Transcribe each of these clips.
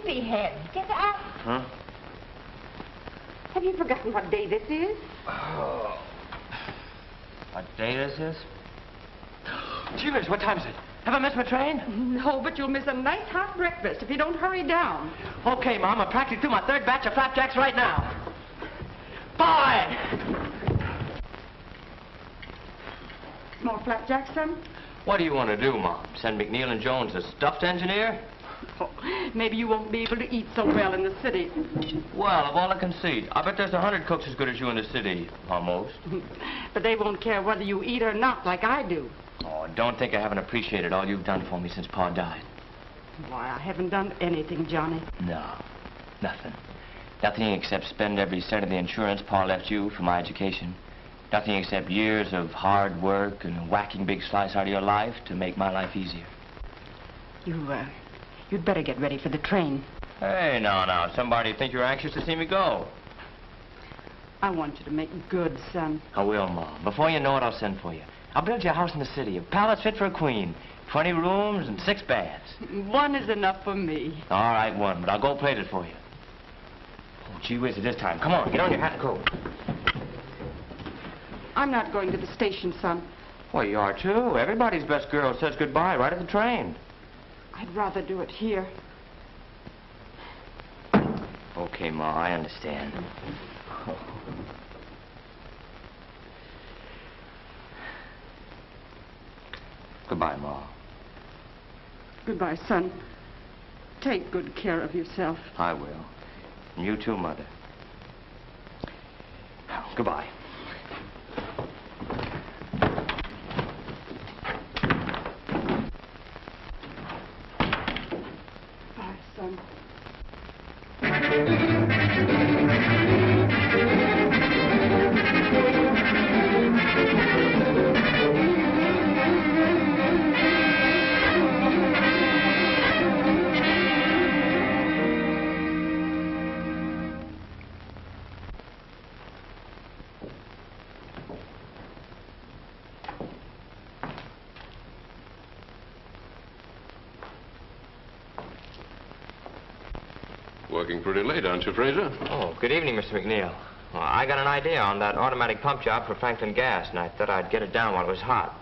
sleepyhead. Get up. Huh? Have you forgotten what day this is? Oh. What day this is? Gee whiz, what time is it? Have I missed my train? No, but you'll miss a nice hot breakfast if you don't hurry down. Okay, Mom, I'm practically through my third batch of flapjacks right now. Boy! More flapjacks, son? What do you want to do, Mom? Send McNeil and Jones a stuffed engineer? Oh, maybe you won't be able to eat so well in the city. Well, of all I can see, I bet there's 100 cooks as good as you in the city, almost. But they won't care whether you eat or not like I do. Oh, don't think I haven't appreciated all you've done for me since Pa died. Why, I haven't done anything, Johnny. No, nothing. Nothing except spend every cent of the insurance Pa left you for my education. Nothing except years of hard work and a whacking big slice out of your life to make my life easier. You'd better get ready for the train. Hey, now, somebody think you're anxious to see me go. I want you to make good, son. I will, Mom. Before you know it, I'll send for you. I'll build you a house in the city, a palace fit for a queen, 20 rooms and 6 baths. One is enough for me. All right, one, but I'll go plate it for you. Oh, gee whiz, it is time. Come on, get on your hat and coat. I'm not going to the station, son. Well, you are, too. Everybody's best girl says goodbye right at the train. I'd rather do it here. Okay, Ma, I understand. Goodbye, Ma. Goodbye, son. Take good care of yourself. I will. And you too, Mother. Goodbye. Bye, son. Working pretty late, aren't you, Fraser? Oh, good evening, Mr. McNeil. Well, I got an idea on that automatic pump job for Franklin Gas, and I thought I'd get it down while it was hot.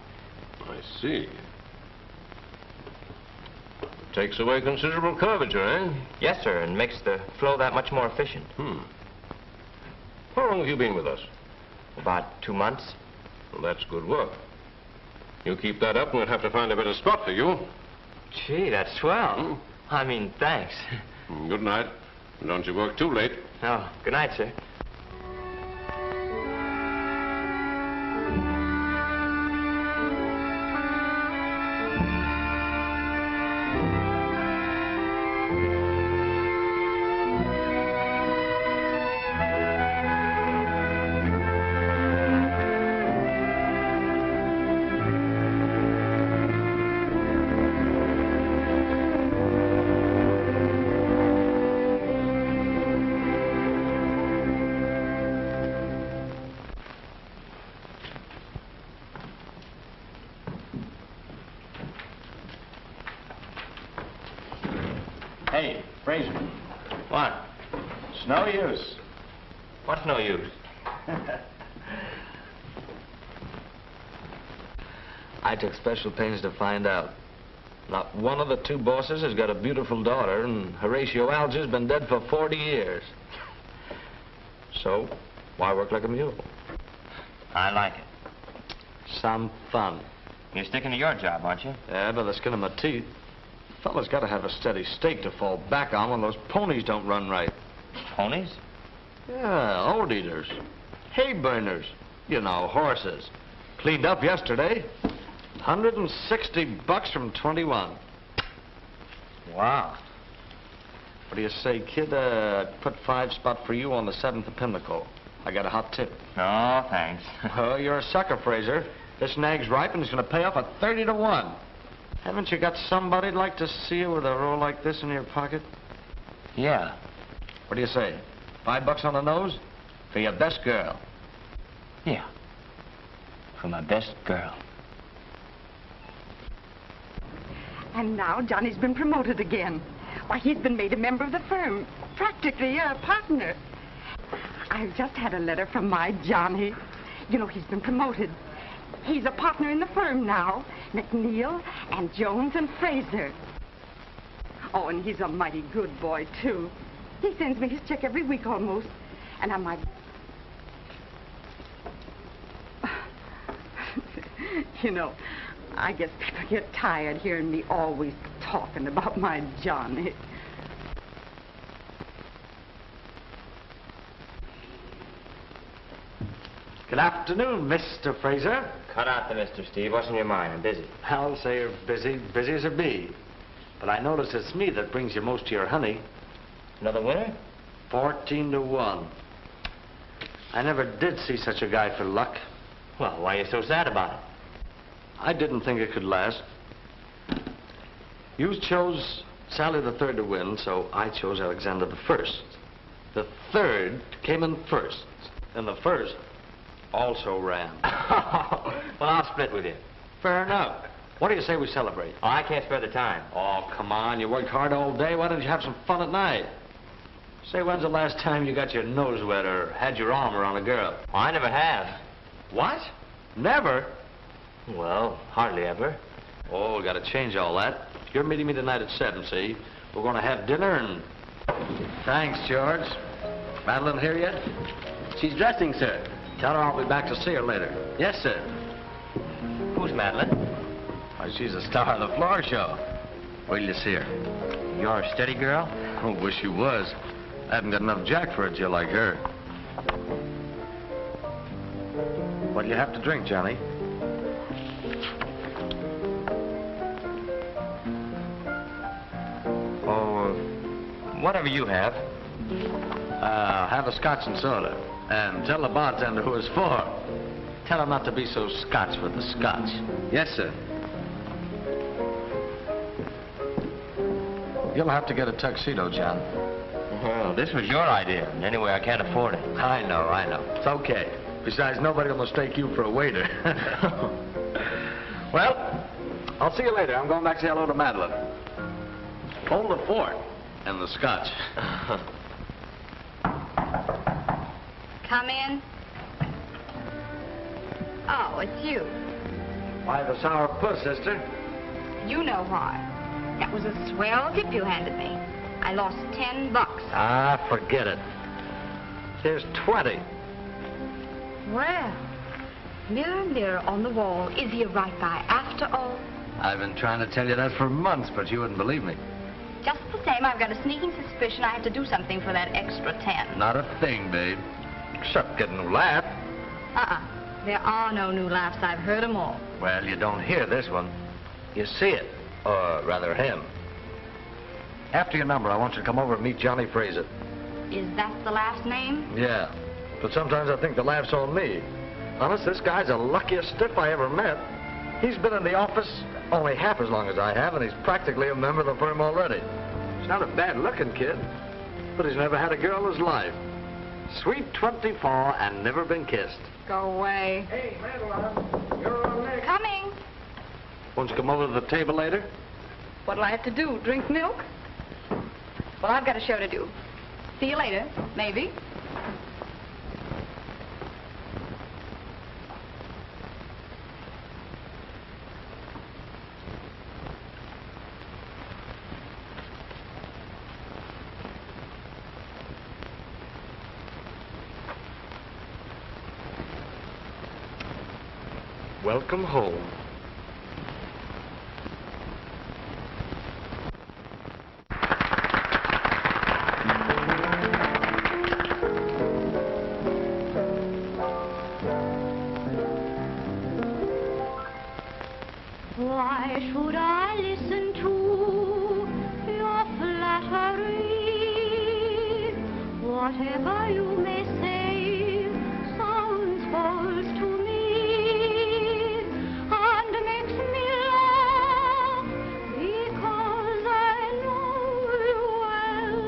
I see. Takes away considerable curvature, eh? Yes, sir, and makes the flow that much more efficient. How long have you been with us? About 2 months. Well, that's good work. You keep that up, and we'll have to find a better spot for you. Gee, that's swell. I mean, thanks. Good night. Don't you work too late. Oh, good night, sir. Hey, Fraser. What? It's no use. What's no use? I took special pains to find out. Not one of the 2 bosses has got a beautiful daughter, and Horatio Alger's been dead for 40 years. So, why work like a mule? I like it. Some fun. You're sticking to your job, aren't you? Yeah, by the skin of my teeth. Fella's got to have a steady stake to fall back on when those ponies don't run right. Ponies? Yeah, old eaters. Hay burners. You know, horses. Cleaned up yesterday. $160 from 21. Wow. What do you say, kid? Put 5 spot for you on the 7th of Pimlico. I got a hot tip. No, thanks. Oh, you're a sucker, Fraser. This nag's ripe and he's going to pay off at 30 to 1. Haven't you got somebody'd like to see you with a roll like this in your pocket? Yeah. What do you say? $5 on the nose? For your best girl. Yeah. For my best girl. And now Johnny's been promoted again. Why, he's been made a member of the firm. Practically a partner. I've just had a letter from my Johnny. You know, he's been promoted. He's a partner in the firm now. McNeil and Jones and Fraser. Oh, and he's a mighty good boy, too. He sends me his check every week almost. And I might... You know, I guess people get tired hearing me always talking about my Johnny. Good afternoon, Mr. Fraser. Cut out the Mr. Steve. What's in your mind? I'm busy. I'll say you're busy, busy as a bee. But I notice it's me that brings you most of your honey. Another winner? 14 to 1. I never did see such a guy for luck. Well, why are you so sad about it? I didn't think it could last. You chose Sally the Third to win, so I chose Alexander the First. The third came in first, and the first also ran. Well, I'll split with you. Fair enough. What do you say we celebrate? Oh, I can't spare the time. Oh, come on. You worked hard all day. Why don't you have some fun at night? Say, when's the last time you got your nose wet or had your arm around a girl? Oh, I never have. What? Never? Well, hardly ever. Oh, we got to change all that. You're meeting me tonight at 7, see? We're going to have dinner and... Thanks, George. Madeline here yet? She's dressing, sir. Tell her I'll be back to see her later. Yes, sir. Who's Madeline? Why, she's a star of the floor show. Wait till you see her. You're a steady girl? Oh, wish you was. I haven't got enough jack for a Jill like her. What'll you have to drink, Johnny? Oh, whatever you have. Have a scotch and soda. And tell the bartender who it's for. Tell him not to be so Scotch with the scotch. Yes, sir. You'll have to get a tuxedo, John. Well, this was your idea. And anyway, I can't afford it. I know. It's okay. Besides, nobody will mistake you for a waiter. Well, I'll see you later. I'm going back to say hello to Madeline. Hold the fort and the scotch. Come in. Oh, it's you. Why the sour puss, sister? You know why. That was a swell tip you handed me. I lost $10. Ah, forget it. Here's 20. Well, mirror, mirror on the wall, is he a right guy after all? I've been trying to tell you that for months, but you wouldn't believe me. Just the same, I've got a sneaking suspicion I have to do something for that extra 10. Not a thing, babe. Except get a new laugh. There are no new laughs. I've heard them all. Well, you don't hear this one. You see it. Or rather, him. After your number, I want you to come over and meet Johnny Fraser. Is that the last name? Yeah. But sometimes I think the laugh's on me. Honest, this guy's the luckiest stiff I ever met. He's been in the office only half as long as I have, and he's practically a member of the firm already. He's not a bad-looking kid, but he's never had a girl in his life. Sweet 24 and never been kissed. Go away. Hey, Madelon, you're on next. Coming. Won't you come over to the table later? What'll I have to do, drink milk? Well, I've got a show to do. See you later, maybe. Welcome home. Why should I listen to your flattery? Whatever you may say sounds false to me and makes me laugh because I know you well.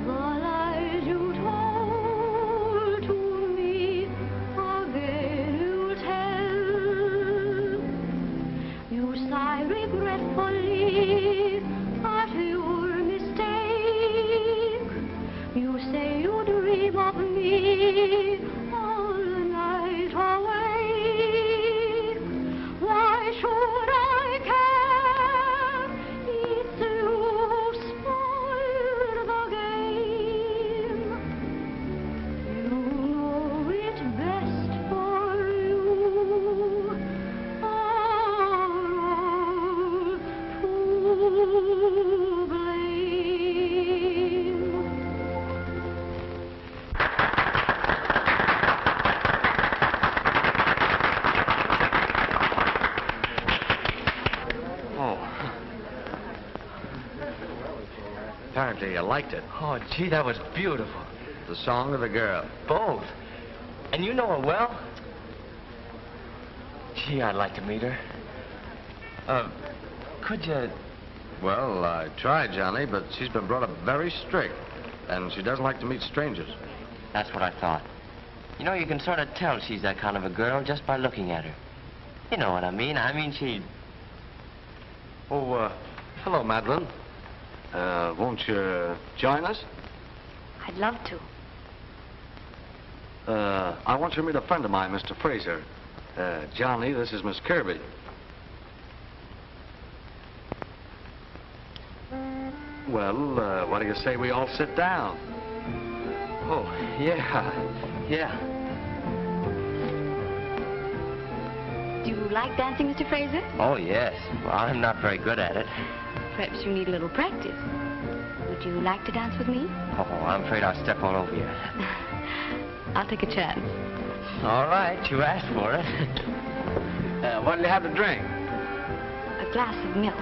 The lies you told to me again you tell. You sigh regretfully, I but your mistake. You say you dream of me all night awake. Why should I care? It's you spoil the game. You know it best for you. Are all to blame. Oh. Apparently you liked it. Oh, gee, that was beautiful. The song or the girl? Both. And you know her well? Gee, I'd like to meet her. Could you... Well, I tried, Johnny, but she's been brought up very strict. And she doesn't like to meet strangers. That's what I thought. You know, you can sort of tell she's that kind of a girl just by looking at her. You know what I mean. I mean, she... Oh, hello, Madeline. Won't you join us? I'd love to. I want you to meet a friend of mine, Mr. Fraser. Johnny, this is Miss Kirby. Well, what do you say we all sit down? Oh, yeah. Yeah. Do you like dancing, Mr. Fraser? Oh, yes. Well, I'm not very good at it. Perhaps you need a little practice. Would you like to dance with me? Oh, I'm afraid I'll step all over you. I'll take a chance. All right, you asked for it. What'll you have to drink? A glass of milk.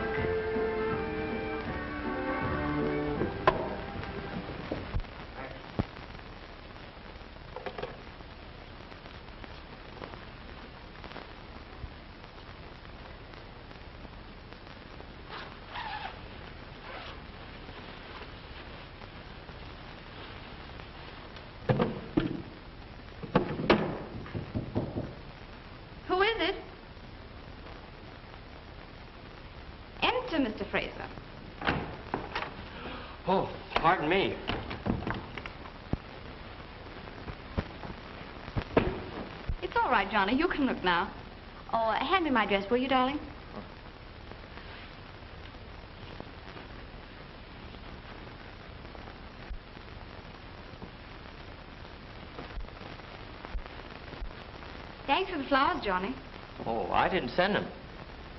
Who is it? Enter, Mr. Fraser. Oh, pardon me. It's all right, Johnny. You can look now. Oh, hand me my dress, will you, darling? Thanks for the flowers, Johnny. Oh, I didn't send them.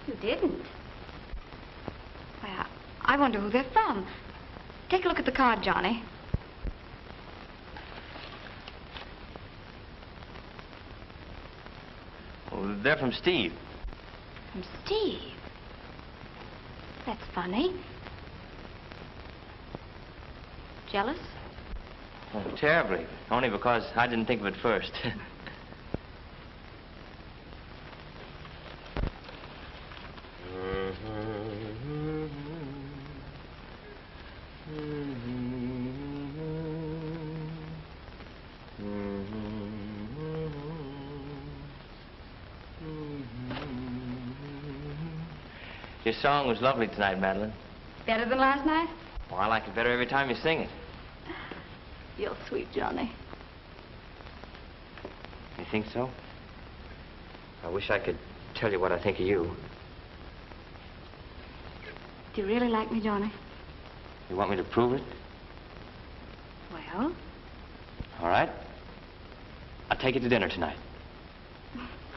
You didn't? Well, I wonder who they're from. Take a look at the card, Johnny. Oh, they're from Steve. From Steve. That's funny. Jealous? Oh, terribly. Only because I didn't think of it first. Your song was lovely tonight, Madeline. Better than last night? Well, I like it better every time you sing it. You're sweet, Johnny. You think so? I wish I could tell you what I think of you. Do you really like me, Johnny? You want me to prove it? Well? All right. I'll take you to dinner tonight.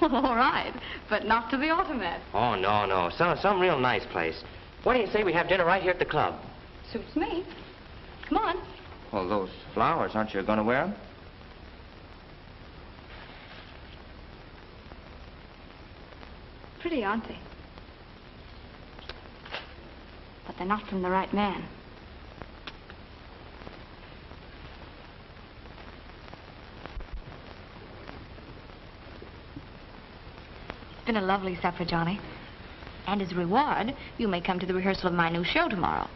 All right, but not to the automat. Oh, no, no. Some real nice place. What do you say we have dinner right here at the club? Suits me. Come on. Well, those flowers, aren't you going to wear them? Pretty, aren't they? But they're not from the right man. It's been a lovely supper, Johnny. And as a reward, you may come to the rehearsal of my new show tomorrow.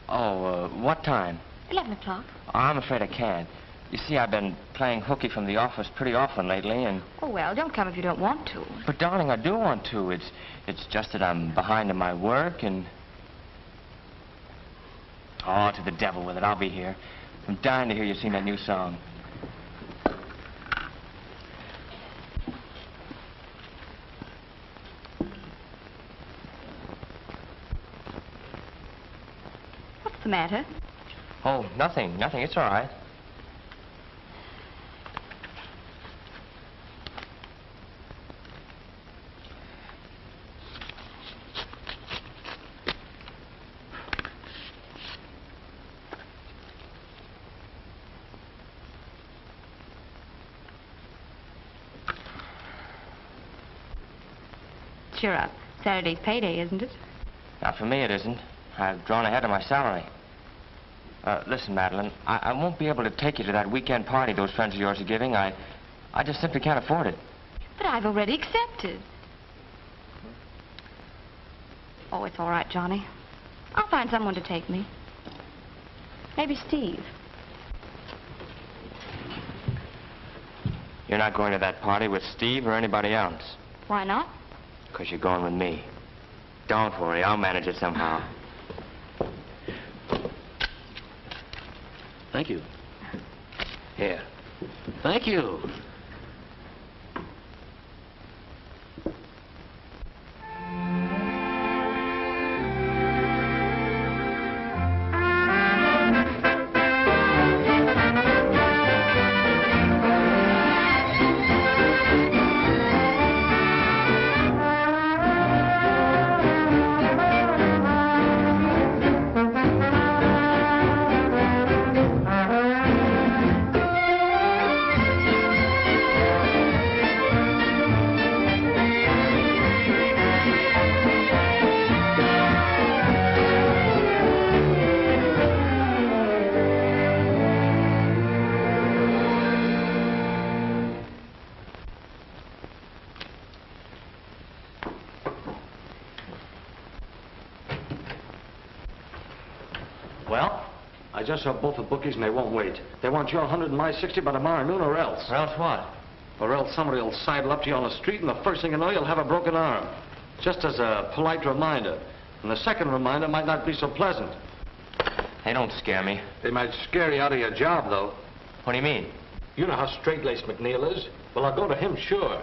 Oh, what time? 11 o'clock. I'm afraid I can't. You see, I've been playing hooky from the office pretty often lately, and... Oh, well, don't come if you don't want to. But, darling, I do want to. It's just that I'm behind in my work, and... Oh, to the devil with it. I'll be here. I'm dying to hear you sing that new song. What's the matter? Oh, nothing. Nothing. It's all right. Cheer up. Saturday's payday, isn't it? Not for me, it isn't. I've drawn ahead of my salary. Listen, Madeline, I won't be able to take you to that weekend party those friends of yours are giving. I just simply can't afford it. But I've already accepted. Oh, it's all right, Johnny. I'll find someone to take me. Maybe Steve. You're not going to that party with Steve or anybody else. Why not? Because you're going with me. Don't worry, I'll manage it somehow. Thank you. Here. Thank you. Well, I just saw both the bookies and they won't wait. They want your 100 and my 60 by tomorrow noon or else. Or else what? Or else somebody will sidle up to you on the street and the first thing you know, you'll have a broken arm. Just as a polite reminder. And the second reminder might not be so pleasant. They don't scare me. They might scare you out of your job, though. What do you mean? You know how straight-laced McNeil is. Well, I'll go to him, sure.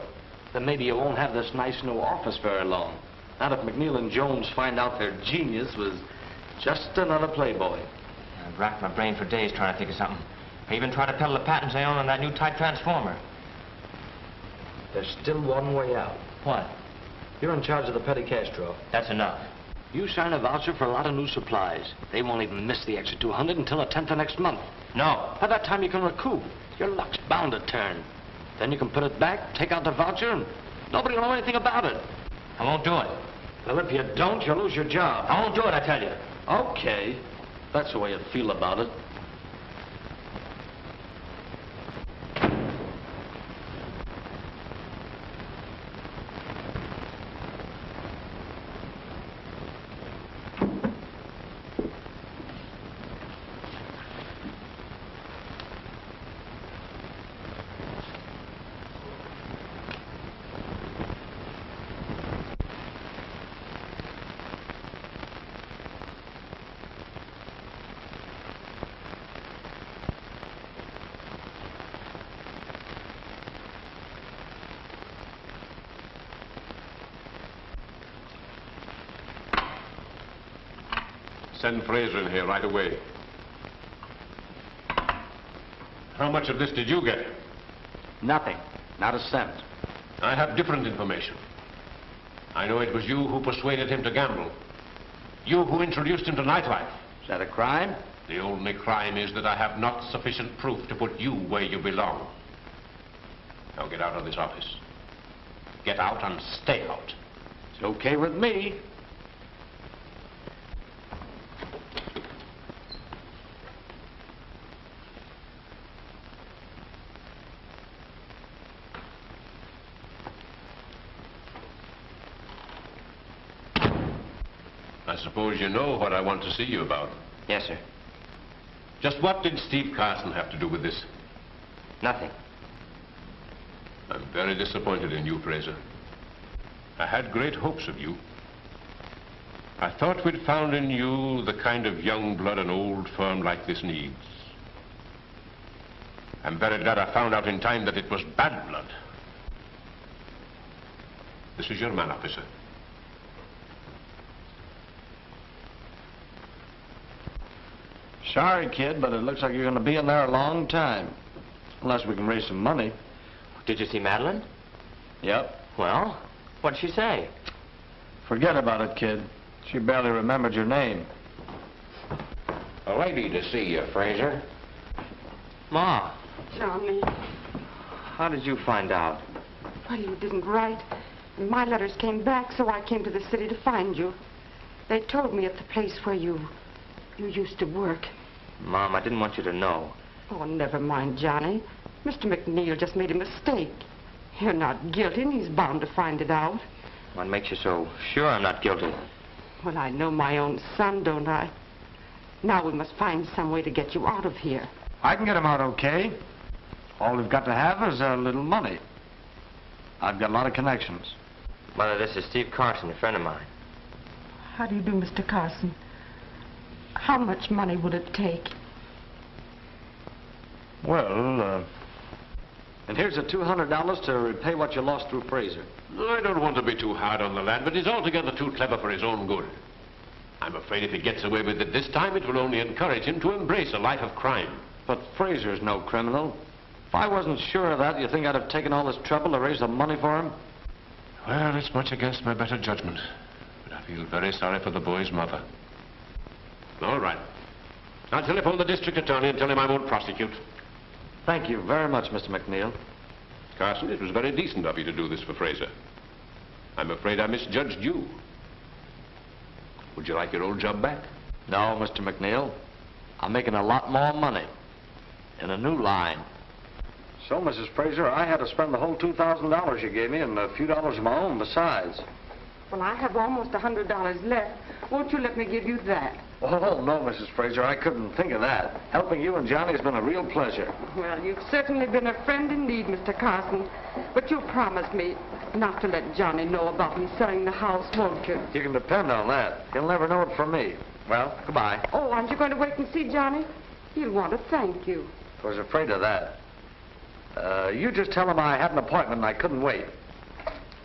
Then maybe you won't have this nice new office very long. Not if McNeil and Jones find out their genius was just another playboy. I've racked my brain for days trying to think of something. I even tried to peddle the patents I own on that new type transformer. There's still one way out. What? You're in charge of the petty cash drawer. That's enough. You sign a voucher for a lot of new supplies. They won't even miss the extra 200 until the 10th of next month. No. By that time, you can recoup. Your luck's bound to turn. Then you can put it back, take out the voucher, and nobody will know anything about it. I won't do it. Well, if you don't, you'll lose your job. I won't do it, I tell you. Okay. That's the way you feel about it. Send Fraser in here right away. How much of this did you get? Nothing. Not a cent. I have different information. I know it was you who persuaded him to gamble. You who introduced him to nightlife. Is that a crime? The only crime is that I have not sufficient proof to put you where you belong. Now get out of this office. Get out and stay out. It's okay with me. I suppose you know what I want to see you about. Yes, sir. Just what did Steve Carson have to do with this? Nothing. I'm very disappointed in you, Fraser. I had great hopes of you. I thought we'd found in you the kind of young blood an old firm like this needs. I'm very glad I found out in time that it was bad blood. This is your man, officer. Sorry, kid, but it looks like you're going to be in there a long time. Unless we can raise some money. Did you see Madeline? Yep. Well, what'd she say? Forget about it, kid. She barely remembered your name. A lady to see you, Fraser. Ma, Johnny, how did you find out? well, you didn't write. My letters came back, so I came to the city to find you. They told me at the place where you used to work. Mom, I didn't want you to know. Oh, never mind, Johnny. Mr. McNeil just made a mistake. You're not guilty, and he's bound to find it out. What makes you so sure I'm not guilty? Well, I know my own son, don't I? Now we must find some way to get you out of here. I can get him out okay. All we've got to have is a little money. I've got a lot of connections. Mother, this is Steve Carson, a friend of mine. How do you do, Mr. Carson? How much money would it take? Well, and here's the $200 to repay what you lost through Fraser. I don't want to be too hard on the lad, but he's altogether too clever for his own good. I'm afraid if he gets away with it this time, it will only encourage him to embrace a life of crime. But Fraser's no criminal. If I wasn't sure of that, you think I'd have taken all this trouble to raise the money for him? Well, it's much against my better judgment, but I feel very sorry for the boy's mother. All right. I'll telephone the district attorney and tell him I won't prosecute. Thank you very much, Mr. McNeil. Carson, it was very decent of you to do this for Fraser. I'm afraid I misjudged you. Would you like your old job back? No, Mr. McNeil. I'm making a lot more money. In a new line. So, Mrs. Fraser, I had to spend the whole $2,000 you gave me and a few dollars of my own besides. Well, I have almost $100 left. Won't you let me give you that? Oh, no, Mrs. Fraser, I couldn't think of that. Helping you and Johnny has been a real pleasure. Well, you've certainly been a friend indeed, Mr. Carson. But you'll promise me not to let Johnny know about me selling the house, won't you? You can depend on that. He'll never know it from me. Well, goodbye. Oh, aren't you going to wait and see Johnny? He'll want to thank you. I was afraid of that. You just tell him I had an appointment and I couldn't wait.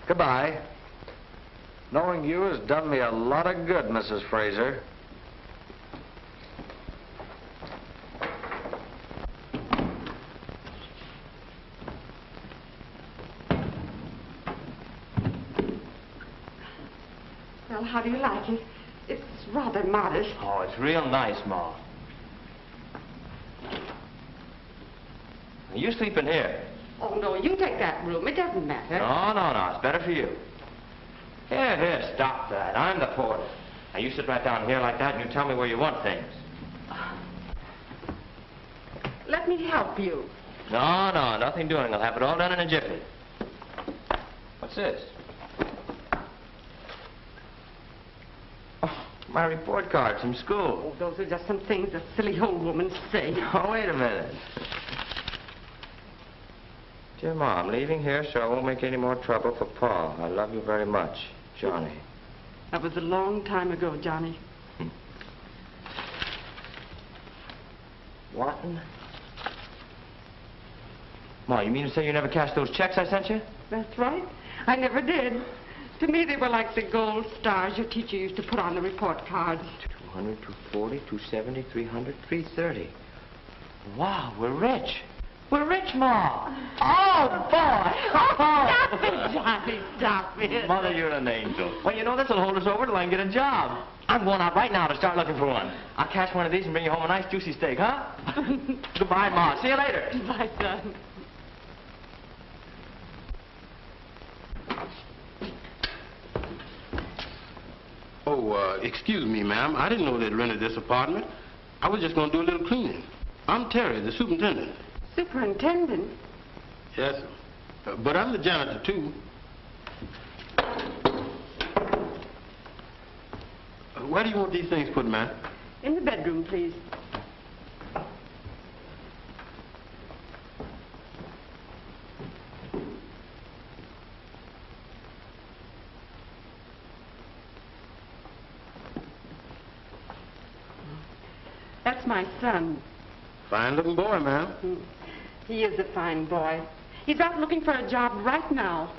Goodbye. Knowing you has done me a lot of good, Mrs. Fraser. Well, how do you like it? It's rather modest. Oh, it's real nice, Ma. You sleep in here. Oh, no, you take that room. It doesn't matter. No. It's better for you. Here, stop that. I'm the porter. Now, you sit right down here like that and you tell me where you want things. Let me help you. No, nothing doing. I'll have it all done in a jiffy. What's this? Oh, my report cards from school. Oh, those are just some things a silly old woman say. Oh, wait a minute. Dear Ma, I'm leaving here so I won't make any more trouble for Pa. I love you very much, Johnny. That was a long time ago, Johnny. What? Ma, you mean to say you never cashed those checks I sent you? That's right. I never did. To me, they were like the gold stars your teacher used to put on the report cards. 200, 240, 270, 300, 330. Wow, we're rich. We're rich, Ma. Oh, boy. Stop it, Johnny. Stop it. Mother, you're an angel. Well, you know, this'll hold us over till I can get a job. I'm going out right now to start looking for one. I'll catch one of these and bring you home a nice juicy steak, huh? Goodbye, Ma. See you later. Bye, son. Oh, excuse me, ma'am. I didn't know they'd rented this apartment. I was just going to do a little cleaning. I'm Terry, the superintendent. Superintendent? Yes, sir. But I'm the janitor, too. Where do you want these things put, ma'am? In the bedroom, please. That's my son. Fine-looking boy, ma'am. He is a fine boy. He's out looking for a job right now.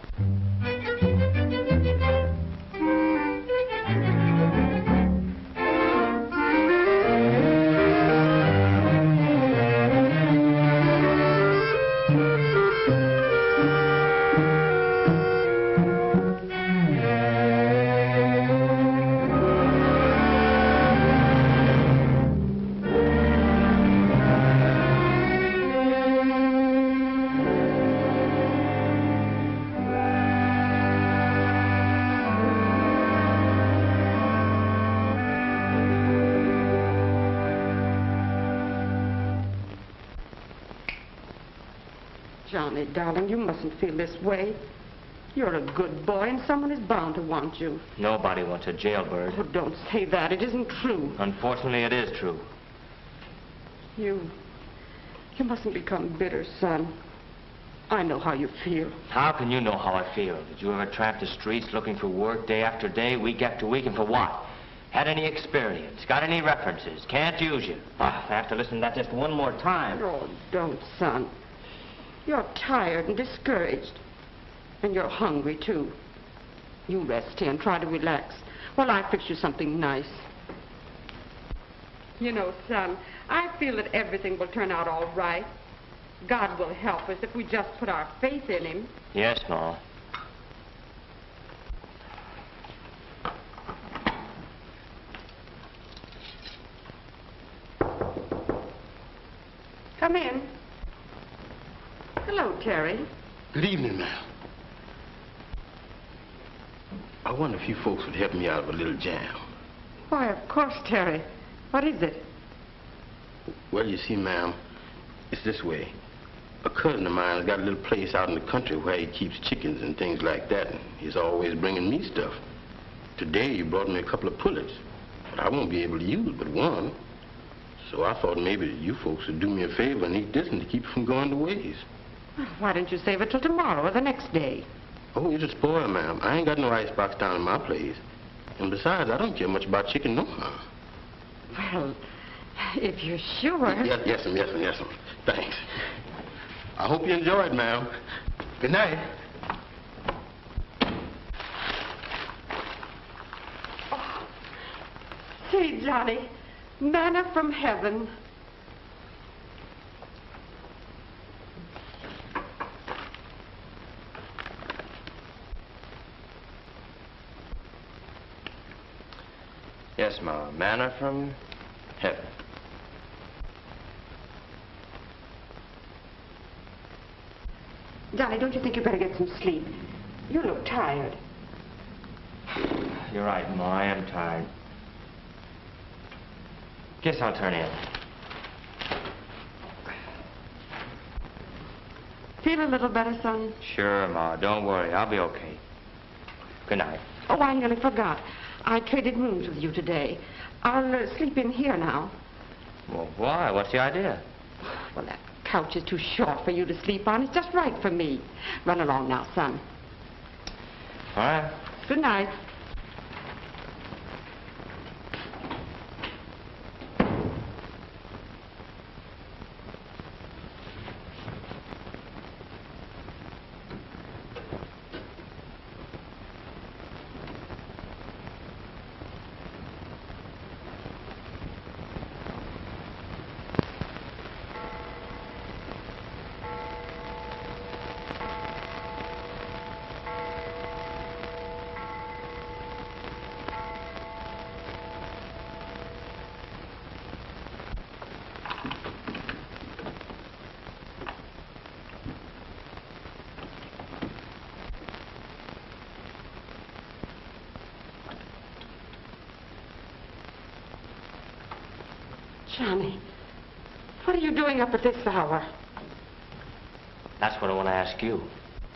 Johnny, darling, you mustn't feel this way. You're a good boy, and someone is bound to want you. Nobody wants a jailbird. Oh, don't say that. It isn't true. Unfortunately, it is true. You mustn't become bitter, son. I know how you feel. How can you know how I feel? Did you ever tramp the streets looking for work day after day, week after week, and for what? Had any experience? Got any references? Can't use you. I have to listen to that just one more time. Oh, don't, son. You're tired and discouraged. And you're hungry, too. You rest here and try to relax while I fix you something nice. You know, son, I feel that everything will turn out all right. God will help us if we just put our faith in him. Yes, Ma. Come in. Hello, Terry. Good evening, ma'am. I wonder if you folks would help me out of a little jam. Why, of course, Terry. What is it? Well, you see, ma'am, it's this way. A cousin of mine has got a little place out in the country where he keeps chickens and things like that, and he's always bringing me stuff. Today, he brought me a couple of pullets, but I won't be able to use but one. So I thought maybe you folks would do me a favor and eat this and to keep it from going to waste. Why don't you save it till tomorrow or the next day? Oh, it'll spoil, ma'am. I ain't got no icebox down in my place. And besides, I don't care much about chicken no more. Well, if you're sure. Yes, ma'am. Thanks. I hope you enjoyed, ma'am. Good night. Oh, see, Johnny, manna from heaven. Yes, Ma. Manna from heaven. Johnny, don't you think you better get some sleep? You look tired. You're right, Ma. I am tired. Guess I'll turn in. Feel a little better, son? Sure, Ma. Don't worry. I'll be okay. Good night. Oh, I nearly forgot. I traded rooms with you today. I'll sleep in here now. Well, why? What's the idea? Well, that couch is too short for you to sleep on. It's just right for me. Run along now, son. All right. Good night. Johnny, what are you doing up at this hour? That's what I want to ask you.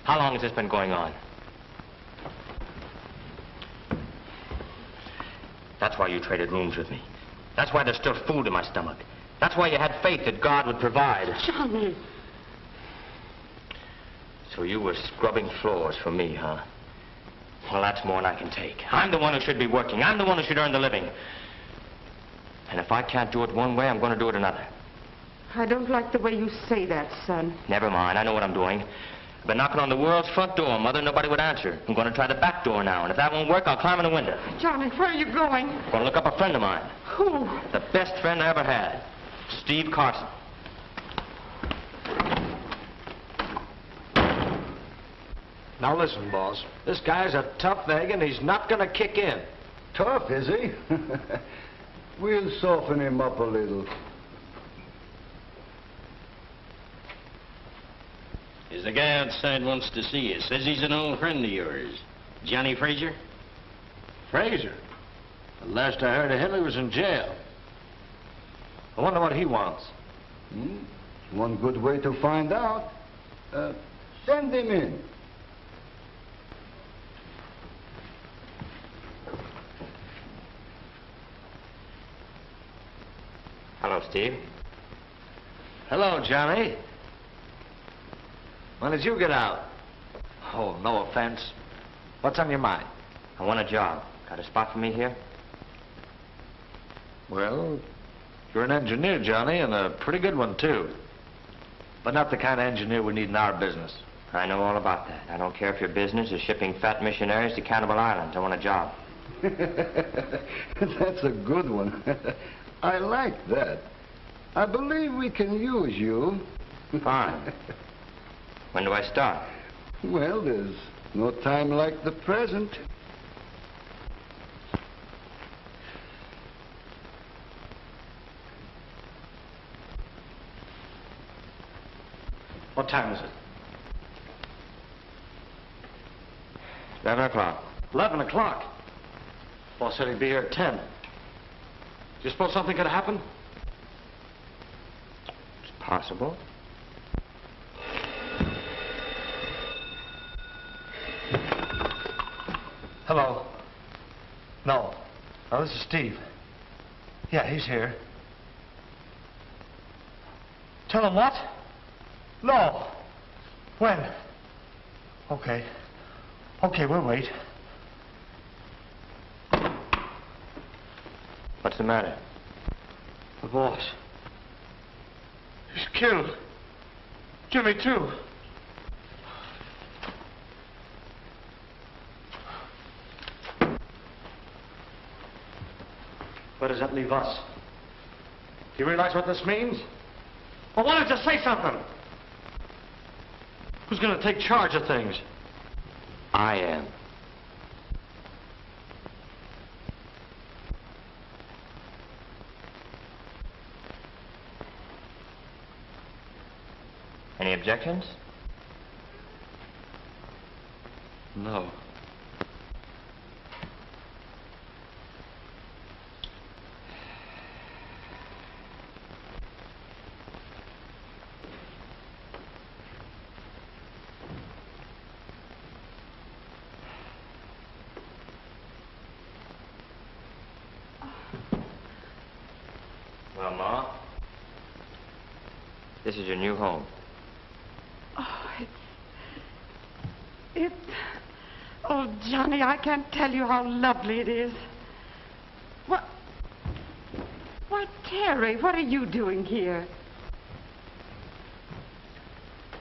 How long has this been going on? That's why you traded rooms with me. That's why there's still food in my stomach. That's why you had faith that God would provide. Johnny. So you were scrubbing floors for me, huh? Well, that's more than I can take. I'm the one who should be working. I'm the one who should earn the living. And if I can't do it one way, I'm going to do it another. I don't like the way you say that, son. Never mind. I know what I'm doing. I've been knocking on the world's front door, Mother. Nobody would answer. I'm going to try the back door now. And if that won't work, I'll climb in the window. Johnny, where are you going? I'm going to look up a friend of mine. Who? The best friend I ever had. Steve Carson. Now listen, boss. This guy's a tough egg and he's not going to kick in. Tough, is he? We'll soften him up a little. There's a guy outside wants to see you. Says he's an old friend of yours. Johnny Fraser? Fraser? The last I heard of him, he was in jail. I wonder what he wants. One good way to find out. Send him in. Hello, Steve. Hello, Johnny. When did you get out? Oh, no offense. What's on your mind? I want a job. Got a spot for me here? Well, you're an engineer, Johnny, and a pretty good one, too. But not the kind of engineer we need in our business. I know all about that. I don't care if your business is shipping fat missionaries to Cannibal Island. I want a job. That's a good one. I like that. I believe we can use you. Fine. When do I start? Well, there's no time like the present. What time is it? 11 o'clock. 11 o'clock. Boss said he'd be here at 10. Do you suppose something could happen? It's possible. Hello. No. No, this is Steve. Yeah, he's here. Tell him what? No. When? Okay. Okay, we'll wait. What's the matter? The boss. He's killed. Jimmy, too. Where does that leave us? Do you realize what this means? Well, why don't you say something? Who's going to take charge of things? I am. Any objections? No. Well, Ma, this is your new home. Oh, oh, Johnny, I can't tell you how lovely it is. Why, Terry, what are you doing here?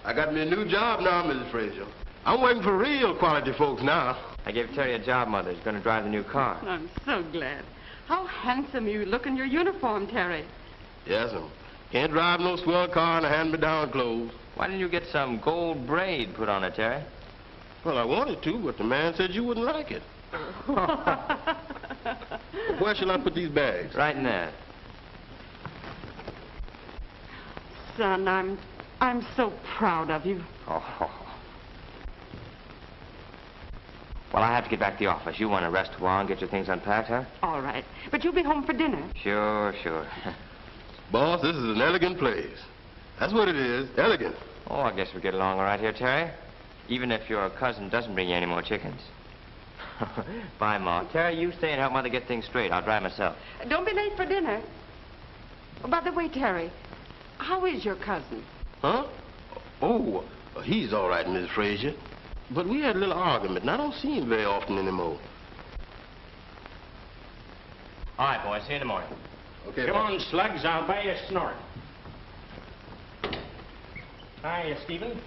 I got me a new job now, Mrs. Fraser. I'm working for real quality folks now. I gave Terry a job, Mother. He's going to drive the new car. I'm so glad. How handsome you look in your uniform, Terry. Yes'm. Can't drive no swell car in a hand-me-down clothes. Why didn't you get some gold braid put on it, Terry? Well, I wanted to, but the man said you wouldn't like it. Where shall I put these bags? Right in there. Son, I'm so proud of you. Oh. Well, I have to get back to the office. You want to rest a while and get your things unpacked, huh? All right. But you'll be home for dinner. Sure. Boss, this is an elegant place. That's what it is, elegant. Oh, I guess we get along all right here, Terry. Even if your cousin doesn't bring you any more chickens. Bye, Ma. Terry, you stay and help Mother get things straight. I'll drive myself. Don't be late for dinner. Oh, by the way, Terry, how is your cousin? Huh? Oh, he's all right, Miss Fraser. But we had a little argument, and I don't see him very often anymore. All right, boys. See you in the morning. Okay, Come boss. on, Slugs, I'll buy you a snort. Hiya, Stephen.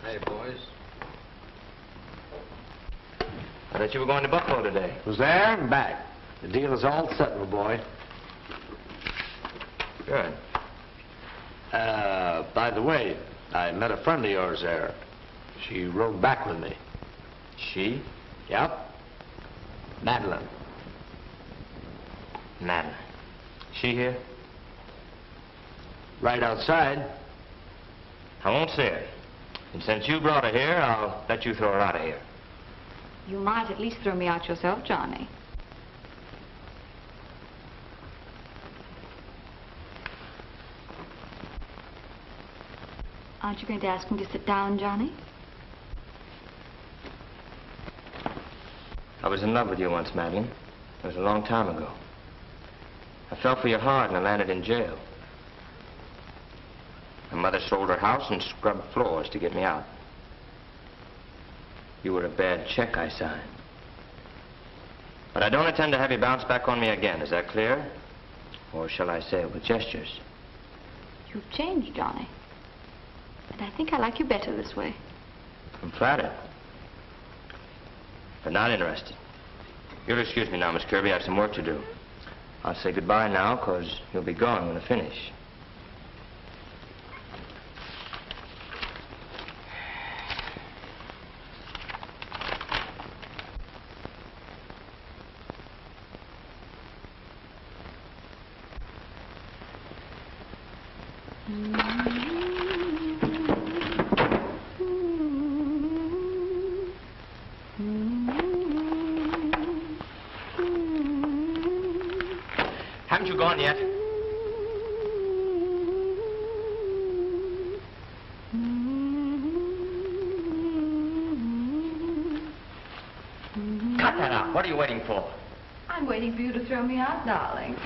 Hey, boys. I thought you were going to Buffalo today. Was there and back. The deal is all set, my boy. Good. By the way, I met a friend of yours there. She rode back with me. She? Yep. Madelon. Madeline. She here? Right outside. I won't see her. And since you brought her here, I'll let you throw her out of here. You might at least throw me out yourself, Johnny. Aren't you going to ask him to sit down, Johnny? I was in love with you once, Madeline. It was a long time ago. I fell for your heart and I landed in jail. My mother sold her house and scrubbed floors to get me out. You were a bad check I signed. But I don't intend to have you bounce back on me again. Is that clear? Or shall I say it with gestures? You've changed, Johnny. And I think I like you better this way. I'm flattered. But not interested. You'll excuse me now, Miss Kirby. I have some work to do. I'll say goodbye now, because you'll be gone when I finish. Haven't you gone yet? Cut that out. What are you waiting for? I'm waiting for you to throw me out, darling.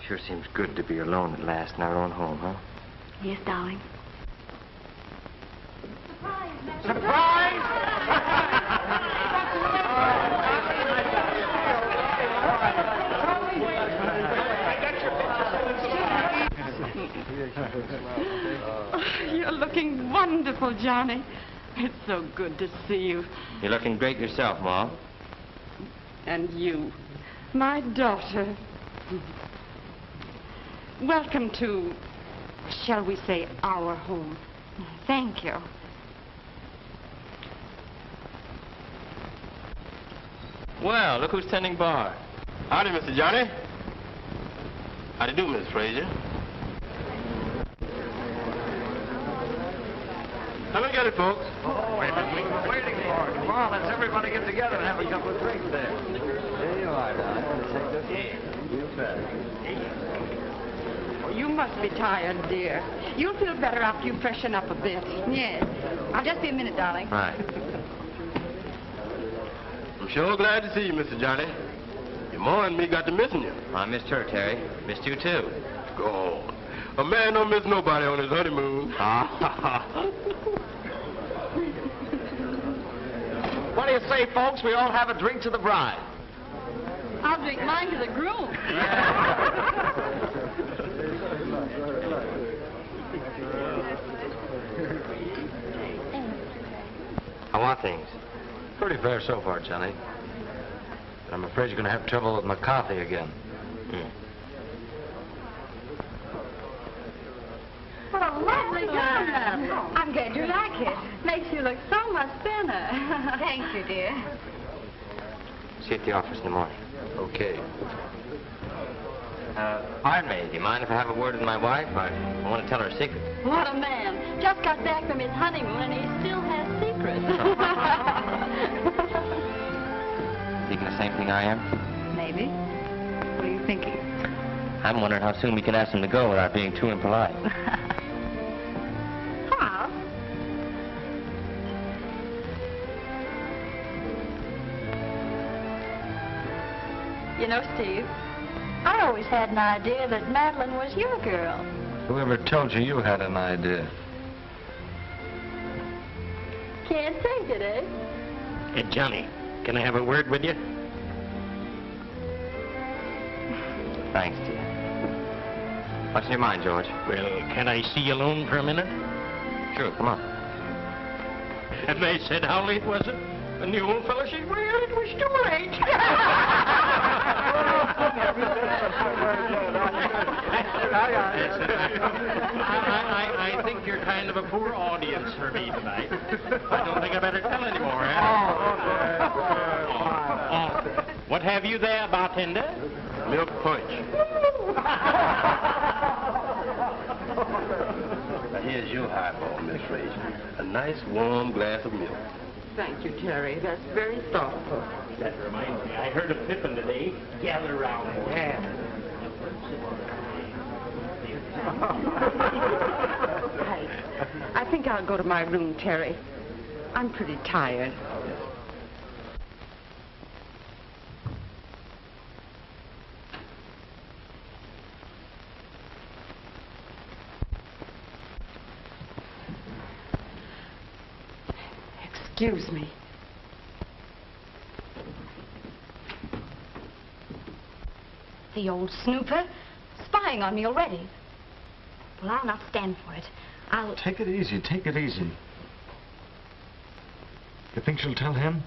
Sure seems good to be alone at last in our own home, huh? Yes, darling. You're looking wonderful, Johnny. It's so good to see you. You're looking great yourself, Ma. And you, my daughter. Welcome to, shall we say, our home. Thank you. Well, look who's tending bar. Howdy, Mr. Johnny. How do you do, Miss Fraser? Let me get it, folks. Oh, we're waiting for it. Come on, let's everybody get together and have a couple of drinks there. There you are, darling. Take this in. You bet. Oh, you must be tired, dear. You'll feel better after you freshen up a bit. Yes. I'll just be a minute, darling. Right. I'm sure glad to see you, Mr. Johnny. Your ma and me got to missing you. I missed her, Terry. Missed you, too. Go on. A man don't miss nobody on his honeymoon. What do you say, folks? We all have a drink to the bride. I'll drink mine to the groom. How are things? Pretty fair so far, Johnny. But I'm afraid you're going to have trouble with McCarthy again. What a lovely gun. I'm glad you like it. Makes you look so much thinner. Thank you, dear. See you at the office in the morning. Okay. Pardon me. Do you mind if I have a word with my wife? I want to tell her a secret. What a man. Just got back from his honeymoon and he still has secrets. Thinking the same thing I am? Maybe. What are you thinking? I'm wondering how soon we can ask him to go without being too impolite. How? You know, Steve, I always had an idea that Madeline was your girl. Whoever told you you had an idea? Can't take it, eh? Hey, Johnny, can I have a word with you? Thanks, dear. What's in your mind, George? Well, can I see you alone for a minute? Sure, come on. And they said, how late was it? And the old fellow said, well, it was too late. I think you're kind of a poor audience for me tonight. I don't think I better tell anymore, eh? What have you there, bartender? Milk punch. Now, here's your highball, Miss Fraser. A nice, warm glass of milk. Thank you, Terry. That's very thoughtful. That reminds me, I heard of Pippin today. Gather round. Yeah. I think I'll go to my room, Terry. I'm pretty tired. Excuse me. The old snooper, spying on me already. Well, I'll not stand for it. I'll... Take it easy, take it easy. You think she'll tell him?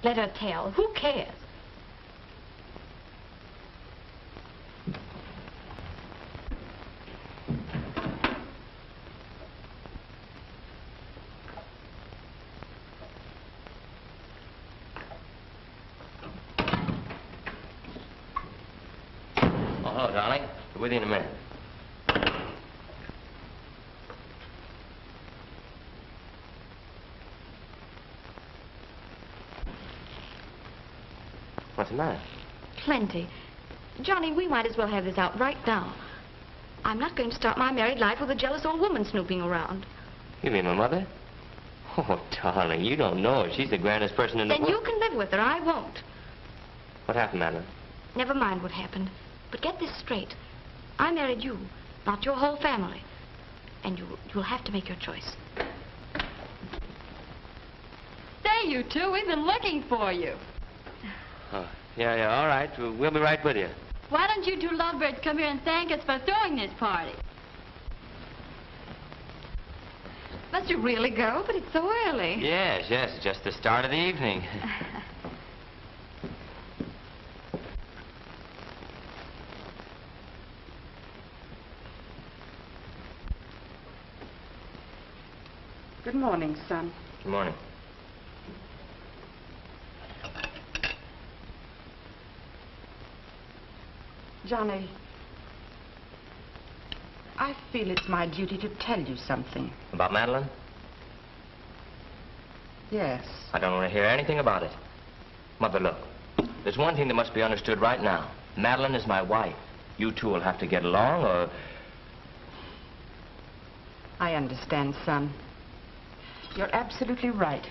Let her tell. Who cares? Hello, darling. Be with you in a minute. What's the matter? Plenty. Johnny, we might as well have this out right now. I'm not going to start my married life with a jealous old woman snooping around. You mean my mother? Oh, darling, you don't know her. She's the grandest person in the Then world. you can live with her. I won't. What happened, Madeline? Never mind what happened. But get this straight. I married you, not your whole family. And you'll have to make your choice. There, you two. We've been looking for you. Oh, yeah, all right. We'll be right with you. Why don't you two lovebirds come here and thank us for throwing this party? Must you really go? But it's so early. Yes, it's just the start of the evening. Good morning, son. Good morning. Johnny, I feel it's my duty to tell you something. About Madeline? Yes. I don't want to hear anything about it. Mother, look. There's one thing that must be understood right now. Madeline is my wife. You two will have to get along, or... I understand, son. You're absolutely right.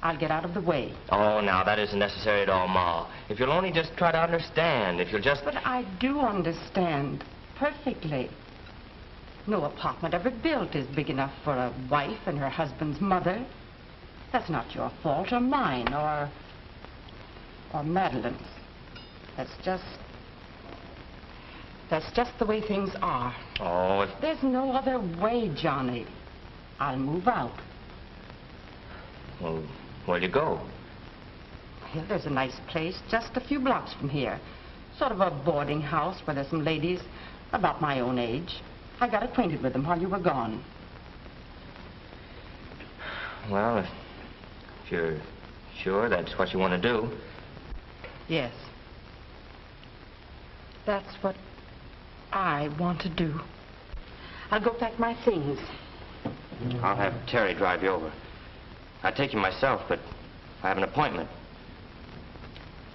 I'll get out of the way. Oh, now, that isn't necessary at all, Ma. If you'll only just try to understand, if you'll just... But I do understand perfectly. No apartment ever built is big enough for a wife and her husband's mother. That's not your fault or mine or Madeline's. That's just the way things are. Oh, if... There's no other way, Johnny. I'll move out. Well, where'll you go? Well, there's a nice place just a few blocks from here. Sort of a boarding house where there's some ladies about my own age. I got acquainted with them while you were gone. Well, if you're sure that's what you want to do. Yes. That's what I want to do. I'll go pack my things. I'll have Terry drive you over. I'd take you myself, but I have an appointment.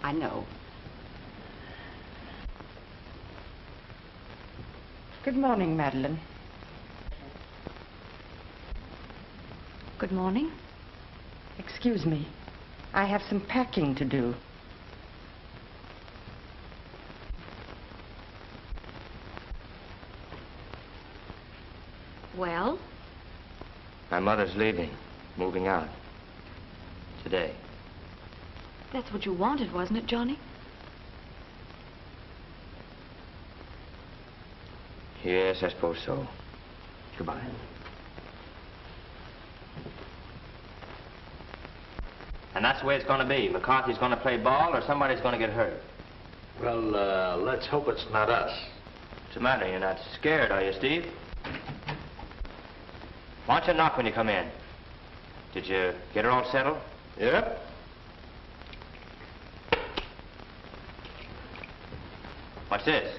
I know. Good morning, Madeline. Good morning. Excuse me. I have some packing to do. Well? My mother's leaving, moving out. Today. That's what you wanted, wasn't it, Johnny? Yes, I suppose so. Goodbye. And that's the way it's going to be. McCarthy's going to play ball or somebody's going to get hurt. Well, let's hope it's not us. What's the matter? You're not scared, are you, Steve? Why don't you knock when you come in? Did you get her all settled? Yep. What's this?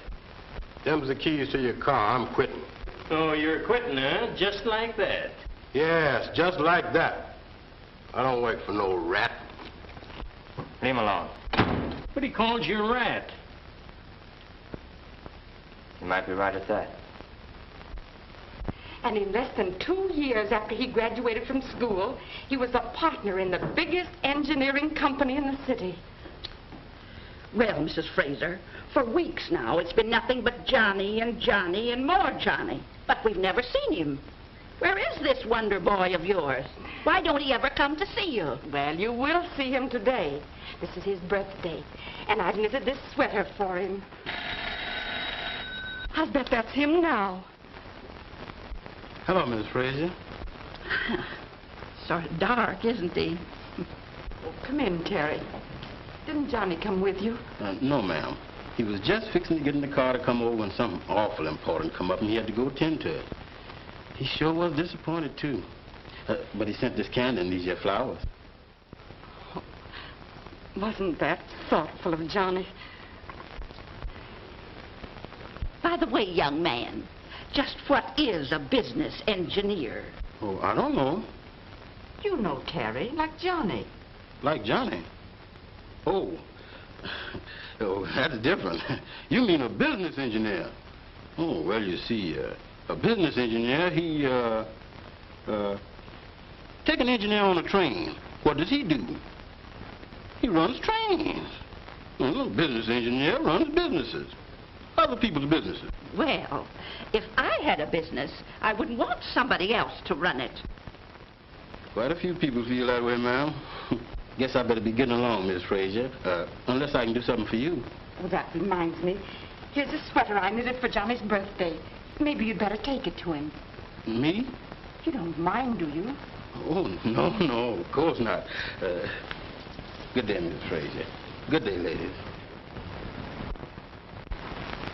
Them's the keys to your car. I'm quitting. Oh, you're quitting, huh? Just like that. Yes, just like that. I don't work for no rat. Leave him alone. But he called you a rat. You might be right at that. And in less than 2 years after he graduated from school, he was a partner in the biggest engineering company in the city. Well, Mrs. Fraser, for weeks now, it's been nothing but Johnny and Johnny and more Johnny. But we've never seen him. Where is this wonder boy of yours? Why don't he ever come to see you? Well, you will see him today. This is his birthday, and I've knitted this sweater for him. I bet that's him now. Hello, Miss Fraser. Sort of dark, isn't he? Oh, come in, Terry. Didn't Johnny come with you? No, ma'am. He was just fixing to get in the car to come over when something awful important come up and he had to go tend to it. He sure was disappointed, too. But he sent this candy and these here flowers. Oh, wasn't that thoughtful of Johnny? By the way, young man, just what is a business engineer? Oh, I don't know. You know Terry, like Johnny. Like Johnny? Oh. Oh, that's different. You mean a business engineer? Oh, well, you see, a business engineer, he, take an engineer on a train. What does he do? He runs trains. Well, a business engineer runs businesses. Other people's businesses. Well, if I had a business, I wouldn't want somebody else to run it. Quite a few people feel that way, ma'am. Guess I better be getting along, Miss Fraser, unless I can do something for you. Oh, that reminds me. Here's a sweater I knitted for Johnny's birthday. Maybe you'd better take it to him. Me? You don't mind, do you? Oh, no, of course not. Good day, Miss Fraser. Good day, ladies.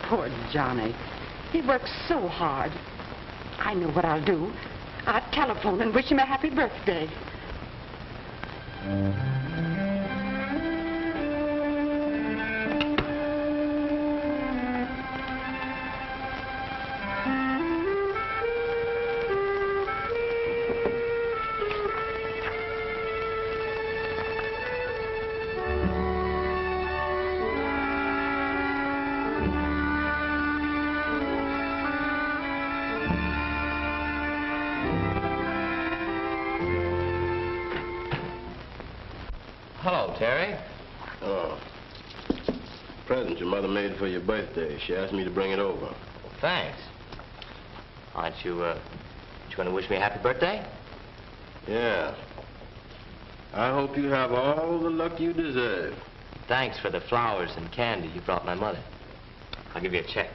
Poor Johnny. He works so hard. I know what I'll do. I'll telephone and wish him a happy birthday. Hello, Terry. Oh. Present your mother made for your birthday. She asked me to bring it over. Well, thanks. Aren't you going to wish me a happy birthday? Yeah. I hope you have all the luck you deserve. Thanks for the flowers and candy you brought my mother. I'll give you a check.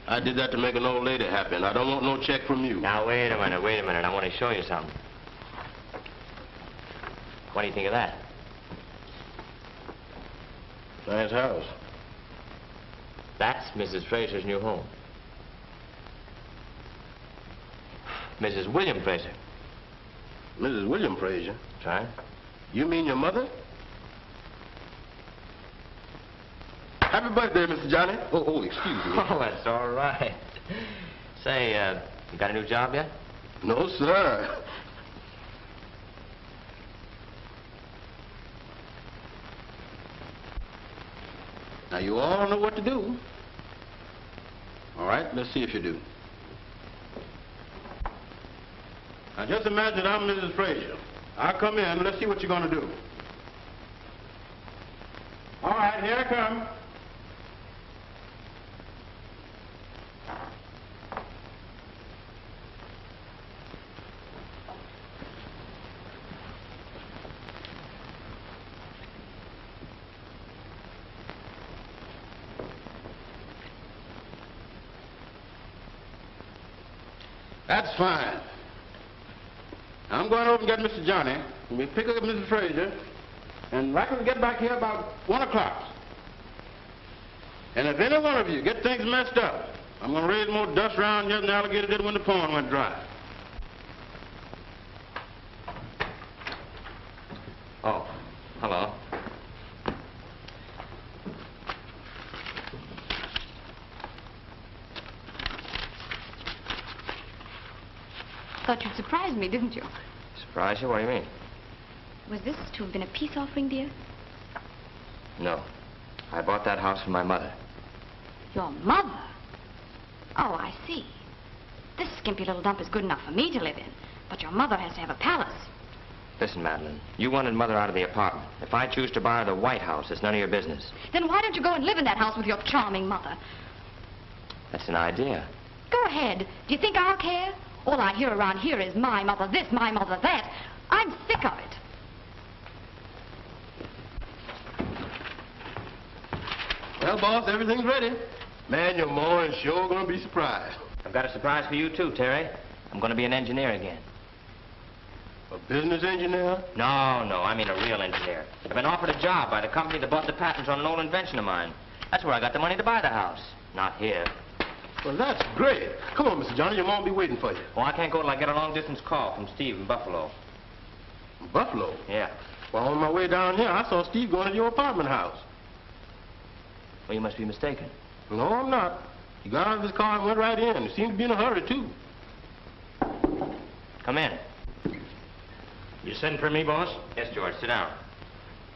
I did that to make an old lady happy, and I don't want no check from you. Now, wait a minute. I want to show you something. What do you think of that? Nice house. That's Mrs. Fraser's new home. Mrs. William Fraser. Mrs. William Fraser? That's right. You mean your mother? Happy birthday, Mr. Johnny. Oh, excuse me. Oh, that's all right. Say, you got a new job yet? No, sir. Now, you all know what to do. All right, let's see if you do. Now, just imagine I'm Mrs. Fraser. I'll come in. Let's see what you're going to do. All right, here I come. That's fine. I'm going over and get Mr. Johnny. We pick up Mrs. Fraser, and I can get back here about 1 o'clock. And if any one of you get things messed up, I'm going to raise more dust around here than the alligator did when the pond went dry. Oh, hello. Thought you'd surprise me, didn't you? Surprise you? What do you mean? Was this to have been a peace offering, dear? No. I bought that house for my mother. Your mother? Oh, I see. This skimpy little dump is good enough for me to live in, but your mother has to have a palace. Listen, Madeline, you wanted Mother out of the apartment. If I choose to buy her the White House, it's none of your business. Then why don't you go and live in that house with your charming mother? That's an idea. Go ahead. Do you think I'll care? All I hear around here is my mother this, my mother that. I'm sick of it. Well, boss, everything's ready. Man, your ma is sure going to be surprised. I've got a surprise for you, too, Terry. I'm going to be an engineer again. A business engineer? No, I mean a real engineer. I've been offered a job by the company that bought the patents on an old invention of mine. That's where I got the money to buy the house. Not here. Well, that's great. Come on, Mr. Johnny. Your mom will be waiting for you. Well, I can't go till I get a long-distance call from Steve in Buffalo. Buffalo? Yeah. Well, on my way down here, I saw Steve going to your apartment house. Well, you must be mistaken. No, I'm not. He got out of his car and went right in. He seemed to be in a hurry, too. Come in. You sent for me, boss? Yes, George. Sit down.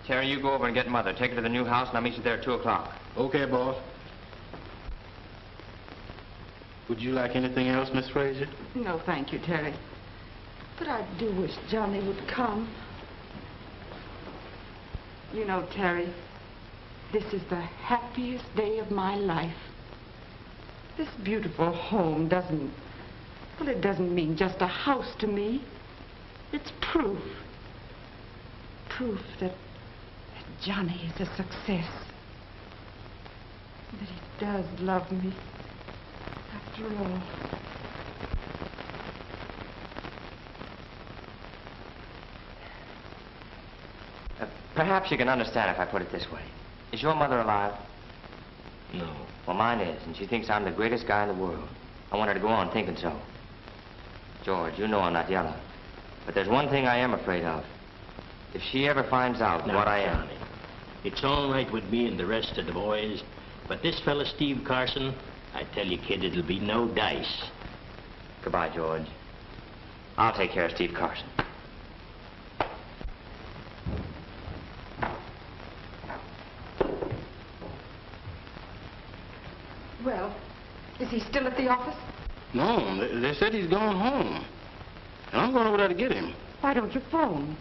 Terry, you go over and get Mother. Take her to the new house, and I'll meet you there at 2 o'clock. Okay, boss. Would you like anything else, Miss Fraser? No, thank you, Terry. But I do wish Johnny would come. You know, Terry, this is the happiest day of my life. This beautiful home doesn't mean just a house to me. It's proof. Proof that Johnny is a success. That he does love me. After all. Perhaps you can understand if I put it this way. Is your mother alive? No. Well, mine is, and she thinks I'm the greatest guy in the world. I want her to go on thinking so. George, you know I'm not yellow. But there's one thing I am afraid of. If she ever finds out what I am... Johnny, it's all right with me and the rest of the boys, but this fella Steve Carson, I tell you, kid, it'll be no dice. Goodbye, George. I'll take care of Steve Carson. Well, is he still at the office? No, they said he's gone home. And I'm going over there to get him. Why don't you phone?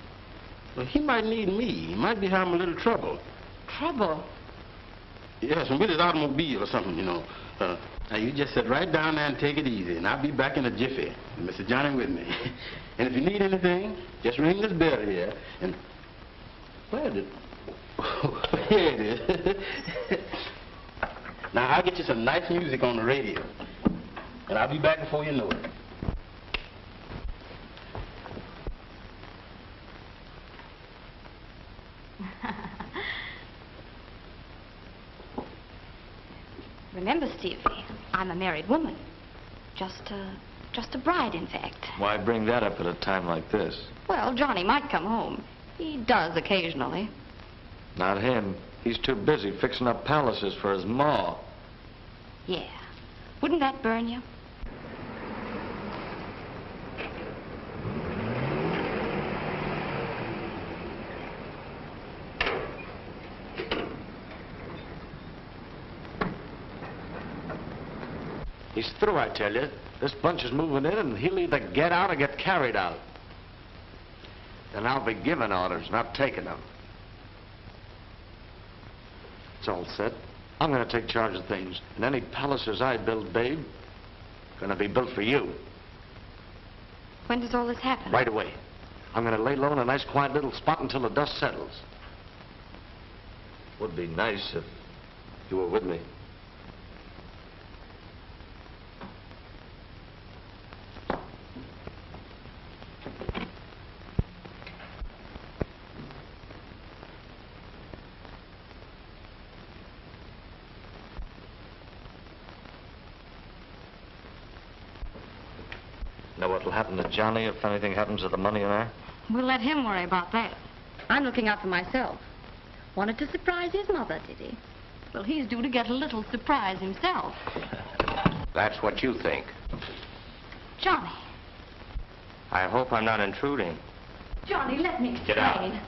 Well, he might need me. He might be having a little trouble. Trouble? Yes, with his automobile or something, you know. Now, you just sit right down there and take it easy, and I'll be back in a jiffy. And Mr. Johnny with me. And if you need anything, just ring this bell here, and... Where did... Here it is. Now, I'll get you some nice music on the radio. And I'll be back before you know it. Remember, Stevie, I'm a married woman. Just a bride, in fact. Why bring that up at a time like this? Well, Johnny might come home. He does occasionally. Not him. He's too busy fixing up palaces for his ma. Yeah. Wouldn't that burn you? He's through, I tell you. This bunch is moving in, and he'll either get out or get carried out. Then I'll be giving orders, not taking them. It's all set. I'm going to take charge of things. And any palaces I build, babe, going to be built for you. When does all this happen? Right away. I'm going to lay low in a nice, quiet little spot until the dust settles. Would be nice if you were with me. Know what'll happen to Johnny if anything happens to the money in there? We'll let him worry about that. I'm looking out for myself. Wanted to surprise his mother, did he? Well, he's due to get a little surprise himself. That's what you think. Johnny. I hope I'm not intruding. Johnny, let me explain. Get out.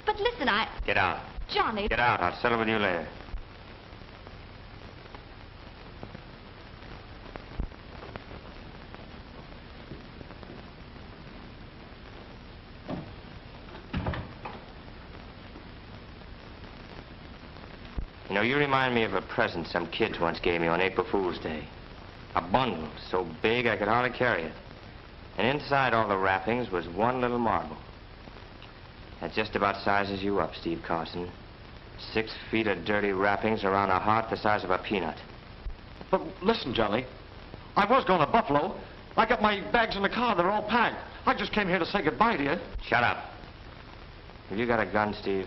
But listen, Get out. Johnny. Get out. I'll settle with you later. You know, you remind me of a present some kids once gave me on April Fool's Day. A bundle so big I could hardly carry it. And inside all the wrappings was one little marble. That just about sizes you up, Steve Carson. 6 feet of dirty wrappings around a heart the size of a peanut. But listen, Johnny. I was going to Buffalo. I got my bags in the car. They're all packed. I just came here to say goodbye to you. Shut up. Have you got a gun, Steve?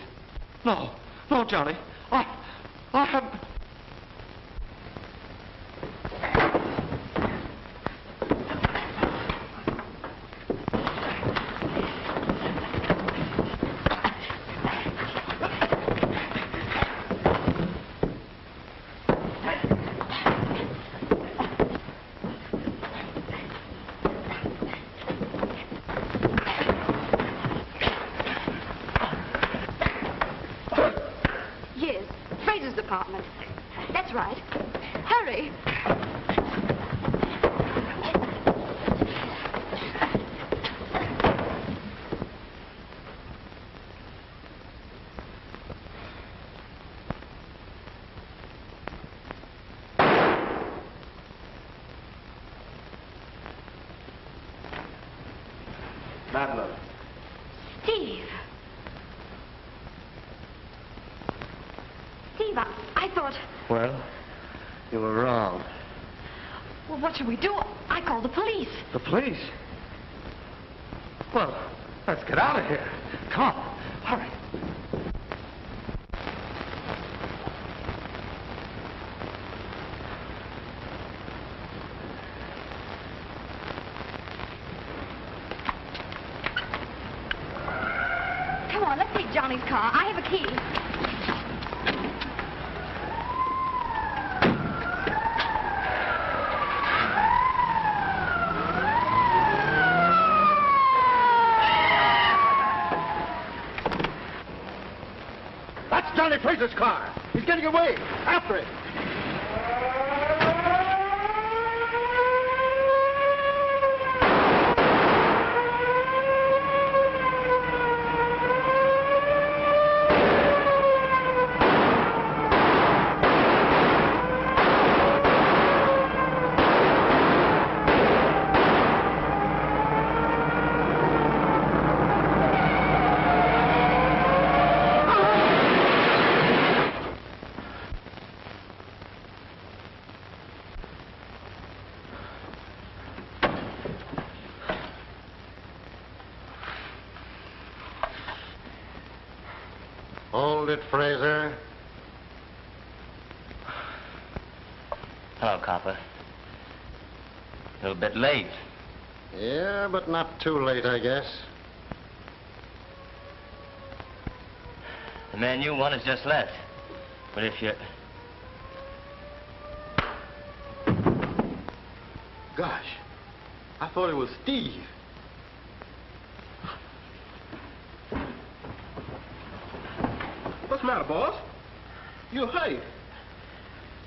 No. No, Johnny. I have... Yes, Fraser's apartment. That's right. Hurry. Madelon. Steve. Steve, I thought... Well, you were wrong. Well, what should we do? I called the police. The police? Well, let's get out of here. Come on. Hurry. Come on, let's take Johnny's car. I have a key. That's Johnny Fraser's car. He's getting away. After it. Hold it, Fraser. Hello, copper. A little bit late. Yeah, but not too late, I guess. The man you want has just left. But if you... Gosh, I thought it was Steve. What's the matter, boss? You're hurt.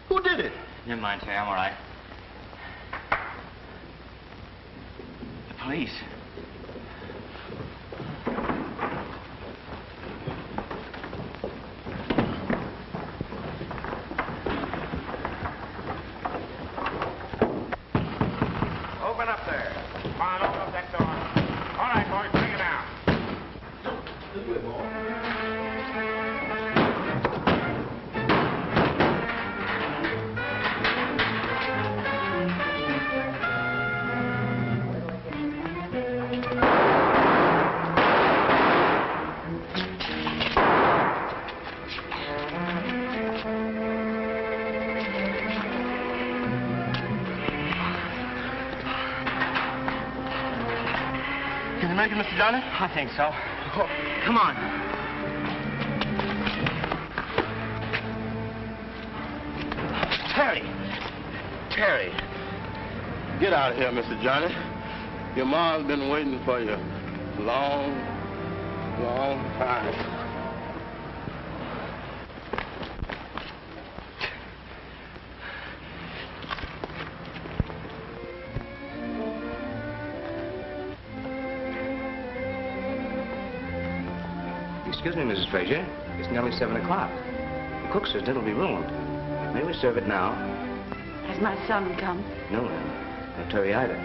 Who did it? Never mind, Terry, I'm all right. The police. Open up there. Come on, open up that door. All right, boys, bring it down. Can you make it, Mr. Johnny? I think so. Oh, come on. Terry. Terry. Get out of here, Mr. Johnny. Your mom's been waiting for you a long, long time. Excuse me, Mrs. Fraser. It's nearly 7 o'clock. The cook says it'll be ruined. May we serve it now? Has my son come? No, ma'am. No Terry either.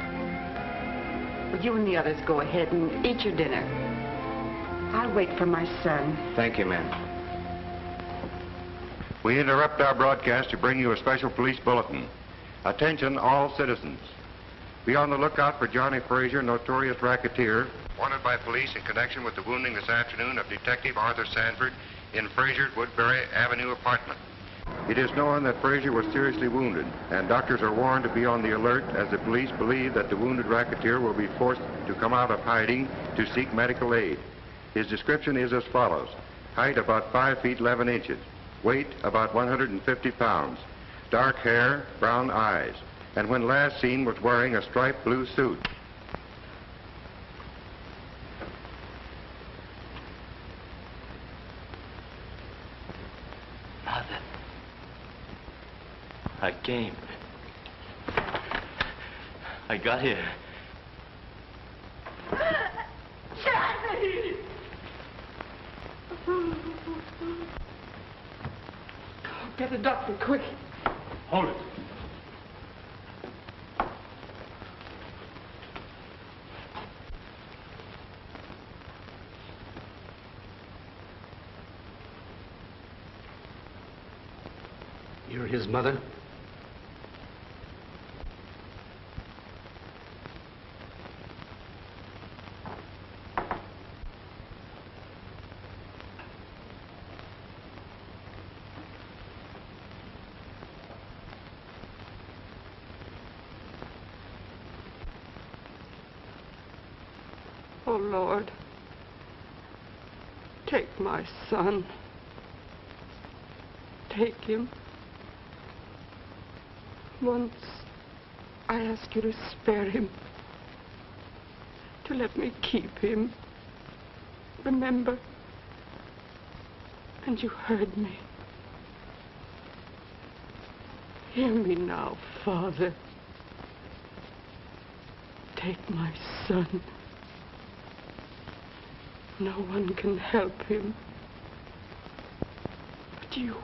Well, you and the others go ahead and eat your dinner. I'll wait for my son. Thank you, ma'am. We interrupt our broadcast to bring you a special police bulletin. Attention, all citizens. Be on the lookout for Johnny Fraser, notorious racketeer, wanted by police in connection with the wounding this afternoon of Detective Arthur Sanford in Fraser's Woodbury Avenue apartment. It is known that Fraser was seriously wounded, and doctors are warned to be on the alert as the police believe that the wounded racketeer will be forced to come out of hiding to seek medical aid. His description is as follows. Height about 5 feet 11 inches. Weight about 150 pounds. Dark hair, brown eyes. And when last seen was wearing a striped blue suit. Mother. I came. I got here. Johnny! Get a doctor, quick. Hold it. You're his mother? Oh, Lord, take my son. Take him. Once I asked you to spare him, to let me keep him. Remember? And you heard me. Hear me now, Father. Take my son. No one can help him but you.